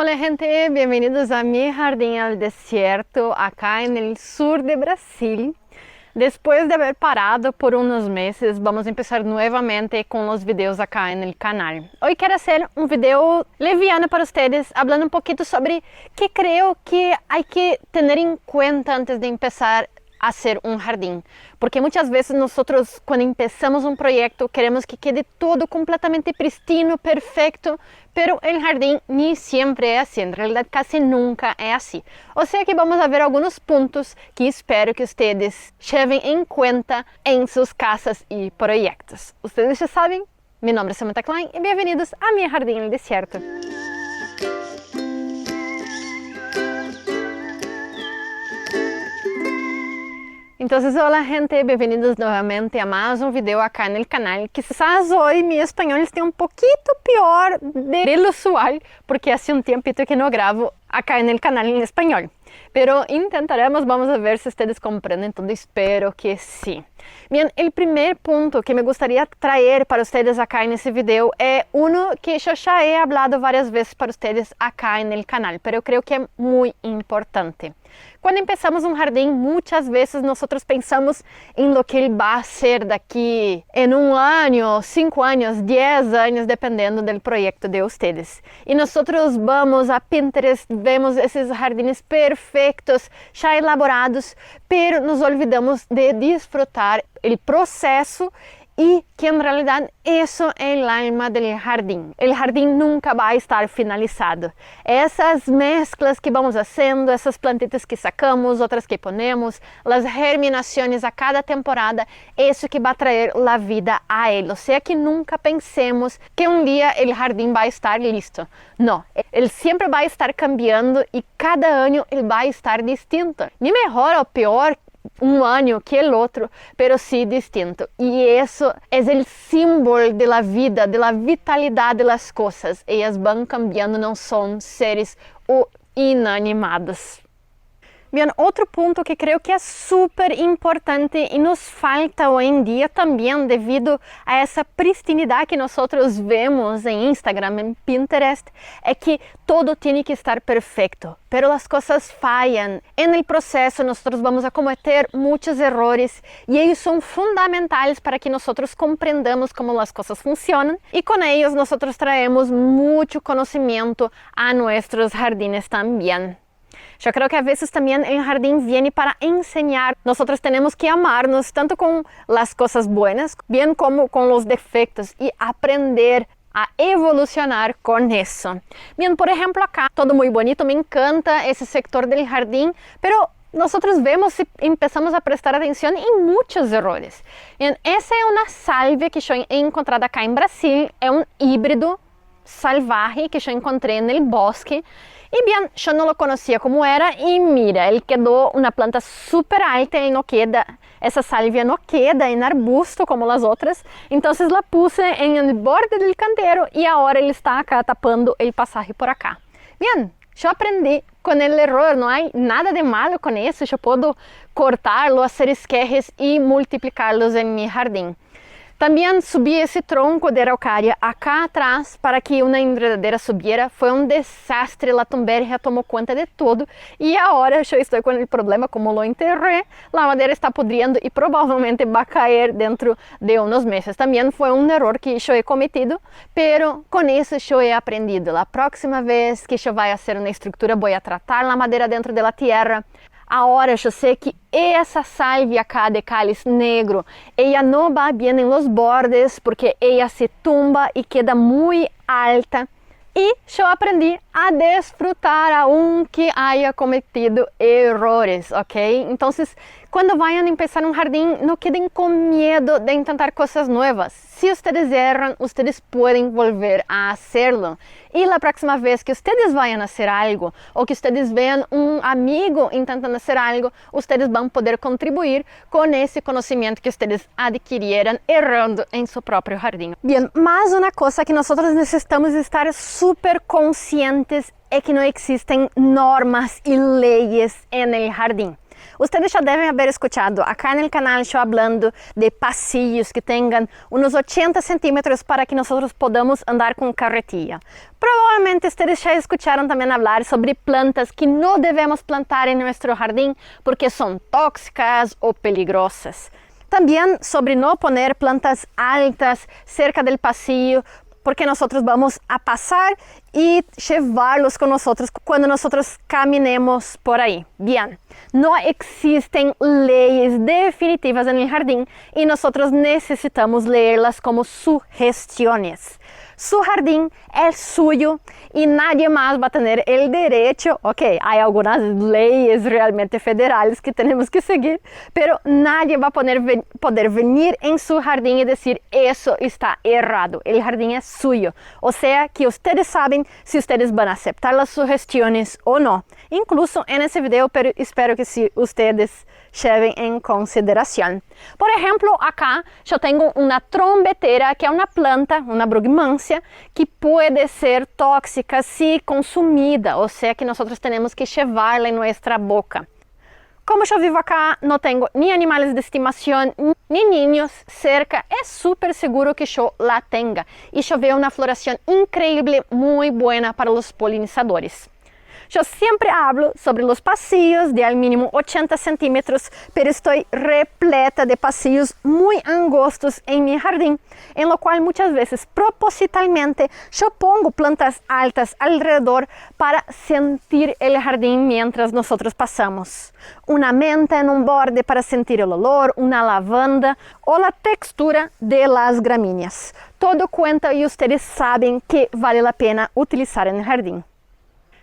Hola gente, bienvenidos a mi jardín al desierto acá en el sur de Brasil. Después de haber parado por unos meses, vamos a empezar nuevamente con los videos acá en el canal. Hoy quiero hacer un video leviano para ustedes, hablando un poquito sobre qué creo que hay que tener en cuenta antes de empezar a hacer un jardín, porque muchas veces nosotros cuando empezamos un proyecto queremos que quede todo completamente pristino, perfecto, pero el jardín ni siempre es así, en realidad casi nunca es así. O sea que vamos a ver algunos puntos que espero que ustedes lleven en cuenta en sus casas y proyectos. Ustedes ya saben, mi nombre es Samantha Klein y bienvenidos a mi jardín en el desierto. Entonces, hola gente, bienvenidos nuevamente a más un video acá en el canal. Quizás hoy mi español esté un poquito peor de lo usual, porque hace un tiempito que no grabo acá en el canal en español. Pero intentaremos, vamos a ver si ustedes comprenden todo, espero que sí. Bien, el primer punto que me gustaría traer para ustedes acá en ese video es uno que yo ya he hablado varias veces para ustedes acá en el canal, pero creo que es muy importante. Cuando empezamos un jardín, muchas veces nosotros pensamos en lo que él va a ser daqui en un año, 5 años, 10 años, dependiendo del proyecto de ustedes. Y nosotros vamos a Pinterest, vemos esos jardines perfectos, ya elaborados, pero nos olvidamos de disfrutar el proceso y que en realidad eso es el alma del jardín. El jardín nunca va a estar finalizado. Esas mezclas que vamos haciendo, esas plantitas que sacamos, otras que ponemos, las germinaciones a cada temporada, eso que va a traer la vida a él. O sea que nunca pensemos que un día el jardín va a estar listo. No, él siempre va a estar cambiando y cada año él va a estar distinto. Ni mejor o peor un año que el otro, pero sí distinto. Y eso es el símbolo de la vida, de la vitalidad de las cosas. Ellas van cambiando, no son seres inanimados. Bien, otro punto que creo que es súper importante y nos falta hoy en día también debido a esa pristinidad que nosotros vemos en Instagram, en Pinterest, es que todo tiene que estar perfecto, pero las cosas fallan. En el proceso nosotros vamos a cometer muchos errores y ellos son fundamentales para que nosotros comprendamos cómo las cosas funcionan y con ellos nosotros traemos mucho conocimiento a nuestros jardines también. Yo creo que a veces también el jardín viene para enseñar. Nosotros tenemos que amarnos tanto con las cosas buenas, bien como con los defectos y aprender a evolucionar con eso. Bien, por ejemplo acá, todo muy bonito, me encanta ese sector del jardín, pero nosotros vemos y empezamos a prestar atención en muchos errores. Bien, esa es una salvia que yo he encontrado acá en Brasil, es un híbrido salvaje que yo encontré en el bosque. Y bien, yo no lo conocía como era y mira, él quedó una planta súper alta, él no queda, esa salvia no queda en arbusto como las otras, entonces la puse en el borde del canteiro y ahora él está acá tapando el pasaje por acá. Bien, yo aprendí con el error, no hay nada de malo con eso, yo puedo cortarlo, hacer esquejes y multiplicarlos en mi jardín. También subí ese tronco de araucaria acá atrás para que una enredadera subiera. Fue un desastre, la tumberia tomó cuenta de todo y ahora yo estoy con el problema, como lo enterré, la madera está pudriendo y probablemente va a caer dentro de unos meses. También fue un error que yo he cometido, pero con eso yo he aprendido. La próxima vez que yo vaya a hacer una estructura voy a tratar la madera dentro de la tierra. Ahora yo sé que esa salvia acá de cáliz negro, ella no va bien en los bordes porque ella se tumba y queda muy alta. Y yo aprendí a disfrutar aunque haya cometido errores, ¿ok? Entonces, cuando vayan a empezar un jardín, no queden con miedo de intentar cosas nuevas. Si ustedes erran, ustedes pueden volver a hacerlo. Y la próxima vez que ustedes vayan a hacer algo, o que ustedes vean un amigo intentando hacer algo, ustedes van a poder contribuir con ese conocimiento que ustedes adquirieran errando en su propio jardín. Bien, más una cosa que nosotros necesitamos estar súper conscientes es que no existen normas y leyes en el jardín. Ustedes já devem haber escuchado acá no canal eu falando de pasillos que tenham uns 80 centímetros para que nós podamos andar com carretilla. Provavelmente ustedes já escucharam também falar sobre plantas que não devemos plantar em nosso jardim porque são tóxicas ou peligrosas. Também sobre não poner plantas altas cerca do pasillo porque nós vamos a passar e levá-los com nós quando nós caminemos por aí. Bien, não existem leis definitivas no jardim e nós necessitamos lerlas como sugestões. Su jardim é suyo e nadie mais vai ter o direito, ok, há algumas leis realmente federais que temos que seguir, pero nadie vai poder venir em su jardim e dizer, isso está errado, o jardim é suyo, ou seja, que ustedes sabem se ustedes vão aceitar as sugestões ou não. Incluso nesse vídeo, pero espero que si ustedes lleven em consideração. Por exemplo, acá eu tenho uma trombeteira, que é uma planta, uma brugmância, que pode ser tóxica se consumida, ou seja, que nós temos que levá-la em nossa boca. Como eu vivo acá, não tenho nem animais de estimação, nem niños cerca, é super seguro que eu la tenha. E eu vejo uma floração incrível, muito boa para os polinizadores. Eu sempre hablo sobre os pasillos de al mínimo 80 centímetros, pero estou repleta de pasillos muito angostos em meu jardim, em lo qual muitas vezes propositalmente eu pongo plantas altas alrededor para sentir o jardim mientras nós passamos. Uma menta em um borde para sentir o olor, uma lavanda ou a textura de las gramíneas. Todo conta e vocês sabem que vale a pena utilizar no jardim.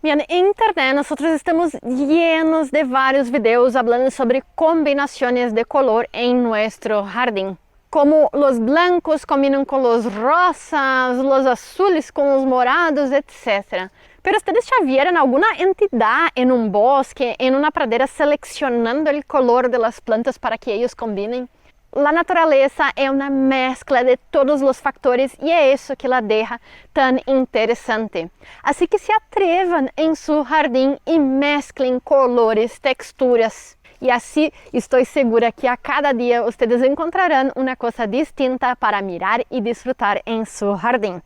Bien, en internet nosotros estamos llenos de varios videos hablando sobre combinaciones de color en nuestro jardín. Como los blancos combinan con los rosas, los azules con los morados, etc. Pero ustedes ya vieron alguna entidad en un bosque, en una pradera, seleccionando el color de las plantas para que ellos combinen? La natureza é uma mescla de todos os factores e é isso que la deja tão interessante. Assim que se atrevam em seu jardim e mesclem colores, texturas. E assim estou segura que a cada dia vocês encontrarão uma coisa distinta para mirar e desfrutar em seu jardim.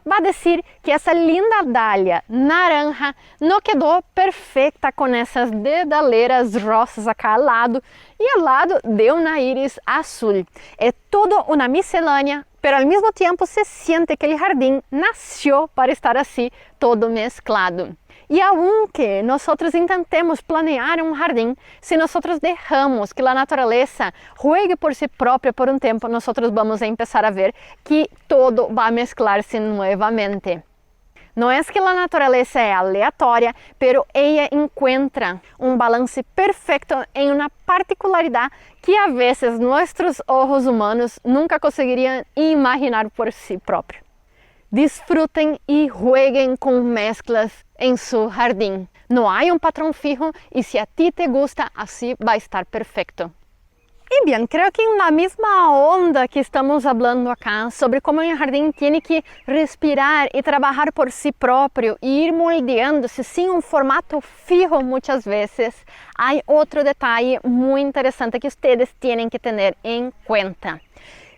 Vai dizer que essa linda dália naranja não quedou perfeita com essas dedaleiras rosas acá ao lado e ao lado de uma íris azul. É tudo uma miscelânea, pero ao mesmo tempo se sente que o jardim nasceu para estar assim, todo mesclado. E aunque nós intentemos planear um jardim, se nós deixamos que a natureza juegue por si própria por um tempo, nós vamos começar a ver que todo vai mesclar-se novamente. Não é que a natureza é aleatória, pero ela encontra um balance perfeito em uma particularidade que a vezes nossos olhos humanos nunca conseguiriam imaginar por si próprio. Disfrutem e jueguem com mezclas em seu jardim. Não há um patrão fijo e se a ti te gusta, assim vai estar perfeito. E bem, creio que na mesma onda que estamos falando acá sobre como o jardim tem que respirar e trabalhar por si próprio e ir moldeando-se sem um formato fijo muitas vezes, há outro detalhe muito interessante que vocês têm que ter em conta.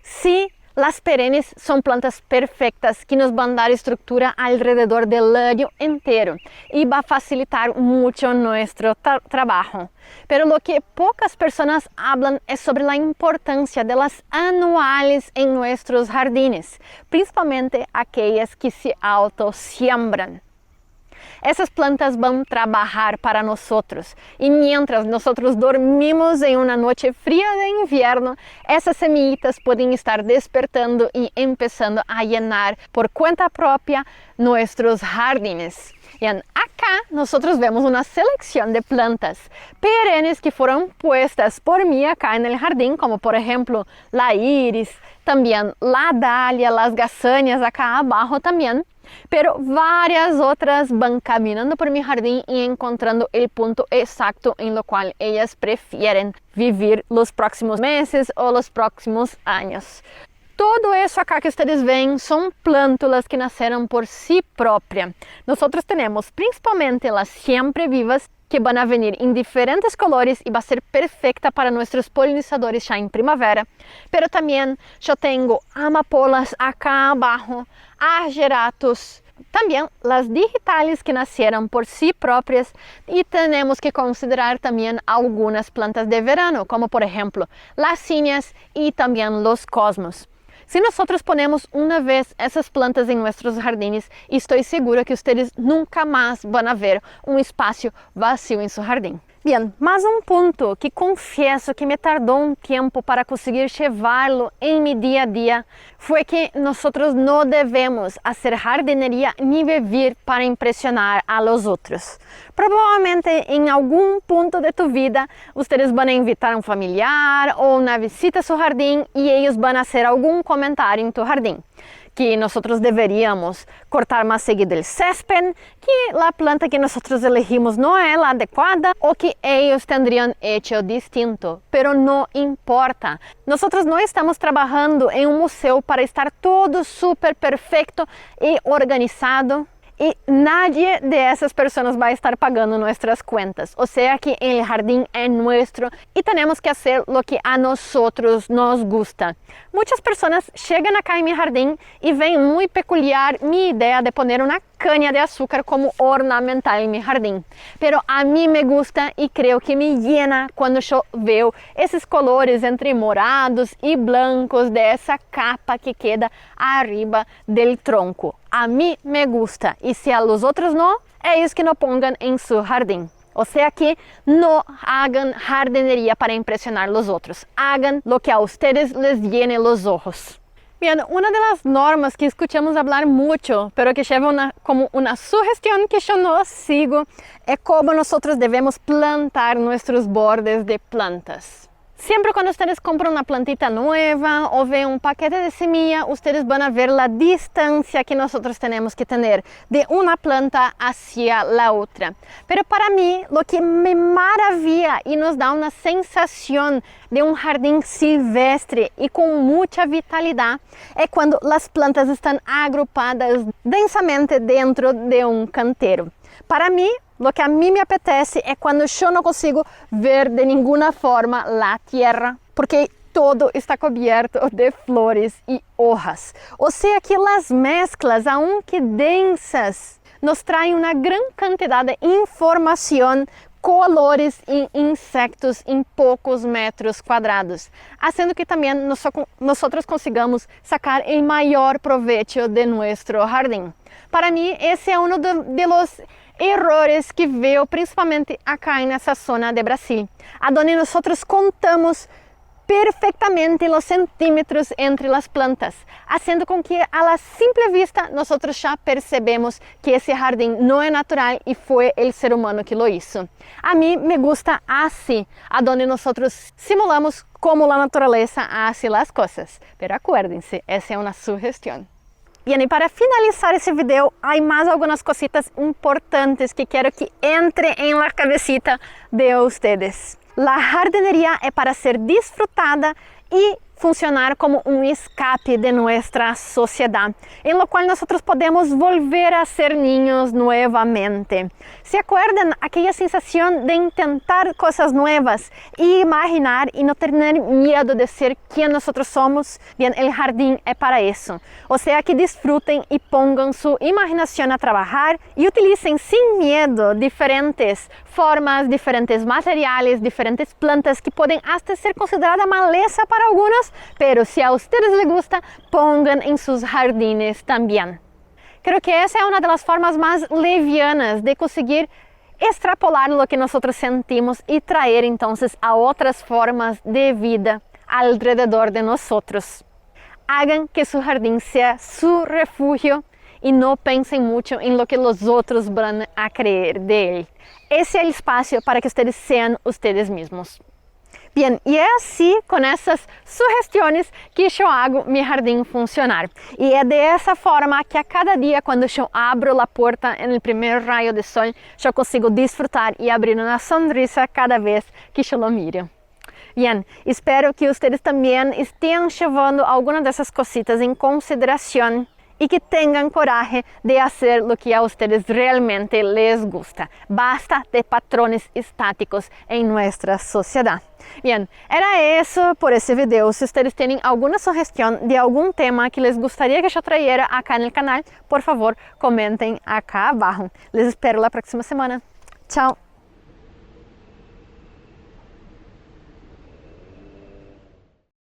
Se las perennes são plantas perfeitas que nos vão dar estrutura alrededor do año inteiro e vai facilitar muito nosso trabalho. Pero lo que poucas pessoas hablan é sobre a importância de las anuales em nossos jardines, principalmente aquelas que se autosiembran. Essas plantas vão trabalhar para nós e mientras nós dormimos em uma noite fria de inverno, essas semillitas podem estar despertando e começando a llenar por conta própria nossos jardines. E acá nós vemos uma seleção de plantas perennes que foram puestas por mim acá no jardim, como por exemplo la iris, também la dália, las gaçanias acá abaixo também. Pero várias outras vão caminhando por meu jardim e encontrando o ponto exato em lo qual elas preferem viver os próximos meses ou os próximos anos. Todo isso acá que vocês veem são plântulas que nasceram por si própria. Nós temos principalmente as sempre vivas que van a venir en diferentes colores y va a ser perfecta para nuestros polinizadores ya en primavera. Pero también yo tengo amapolas acá abajo, ageratos, también las digitales que nacieron por sí propias, y tenemos que considerar también algunas plantas de verano, como por ejemplo las zinnias y también los cosmos. Si nosotros ponemos una vez esas plantas en nuestros jardines, estoy segura que ustedes nunca más van a ver un espacio vacío en su jardín. Bien, más un punto que confieso que me tardó un tiempo para conseguir llevarlo en mi día a día fue que nosotros no debemos hacer jardinería ni vivir para impresionar a los otros. Probablemente en algún punto de tu vida ustedes van a invitar a un familiar o una visita a su jardín y ellos van a hacer algún comentario en tu jardín. Que nosotros deveríamos cortar más seguido el césped, que la planta que nosotros elegimos no es la adecuada o que ellos tendrían hecho distinto. Pero no importa. Nosotros no estamos trabajando en un museo para estar todo súper perfecto y organizado. Y nadie de esas personas va a estar pagando nuestras cuentas. O sea que el jardín es nuestro y tenemos que hacer lo que a nosotros nos gusta. Muchas personas llegan acá en mi jardín y ven muy peculiar mi idea de poner una caña de azúcar como ornamental en mi jardín. Pero a mí me gusta y creo que me llena cuando yo veo esos colores entre morados y blancos de esa capa que queda arriba del tronco. A mí me gusta y si a los otros no, ellos que no pongan en su jardín. O sea que no hagan jardinería para impresionar a los otros. Hagan lo que a ustedes les llene los ojos. Bien, una de las normas que escuchamos hablar mucho, pero que lleva como una sugestión que yo no sigo, es cómo nosotros debemos plantar nuestros bordes de plantas. Siempre cuando ustedes compran una plantita nueva o ven un paquete de semilla, ustedes van a ver la distancia que nosotros tenemos que tener de una planta hacia la otra. Pero para mí, lo que me maravilla y nos da una sensación de un jardín silvestre y con mucha vitalidad es cuando las plantas están agrupadas densamente dentro de un cantero. Para mí, lo que a mí me apetece es cuando yo no consigo ver de ninguna forma la tierra, porque todo está cubierto de flores y hojas. O sea que las mezclas, aunque densas, nos traen una gran cantidad de información, colores e insectos en pocos metros cuadrados, haciendo que también nosotros consigamos sacar el mayor provecho de nuestro jardín. Para mí, ese es uno de los errores que veo principalmente acá en esa zona de Brasil, a donde nosotros contamos perfectamente los centímetros entre las plantas, haciendo con que a la simple vista nosotros ya percebemos que ese jardín no es natural y fue el ser humano que lo hizo. A mí me gusta así, a donde nosotros simulamos cómo la naturaleza hace las cosas, pero acuérdense, esa es una sugestión. Bien, y para finalizar ese video, hay más algunas cositas importantes que quiero que entre en la cabecita de ustedes. La jardinería es para ser disfrutada y funcionar como un escape de nuestra sociedad, en lo cual nosotros podemos volver a ser niños nuevamente. ¿Se acuerdan aquella sensación de intentar cosas nuevas y imaginar y no tener miedo de ser quien nosotros somos? Bien, el jardín es para eso. O sea que disfruten y pongan su imaginación a trabajar y utilicen sin miedo diferentes formas, diferentes materiales, diferentes plantas que pueden hasta ser consideradas maleza para algunos, pero si a ustedes les gusta, pongan en sus jardines también. Creo que esa es una de las formas más livianas de conseguir extrapolar lo que nosotros sentimos y traer entonces a otras formas de vida alrededor de nosotros. Hagan que su jardín sea su refugio y no piensen mucho en lo que los otros van a creer de él. Ese es el espacio para que ustedes sean ustedes mismos. Bien, y es así, con esas sugestiones, que yo hago mi jardín funcionar. Y es de esa forma que a cada día, cuando yo abro la puerta en el primer rayo de sol, yo consigo disfrutar y abrir una sonrisa cada vez que yo lo miro. Bien, espero que ustedes también estén llevando algunas de esas cositas en consideración y que tengan coraje de hacer lo que a ustedes realmente les gusta. Basta de patrones estáticos en nuestra sociedad. Bien, era eso por ese video. Si ustedes tienen alguna sugestión de algún tema que les gustaría que yo trayera acá en el canal, por favor, comenten acá abajo. Les espero la próxima semana. Chao.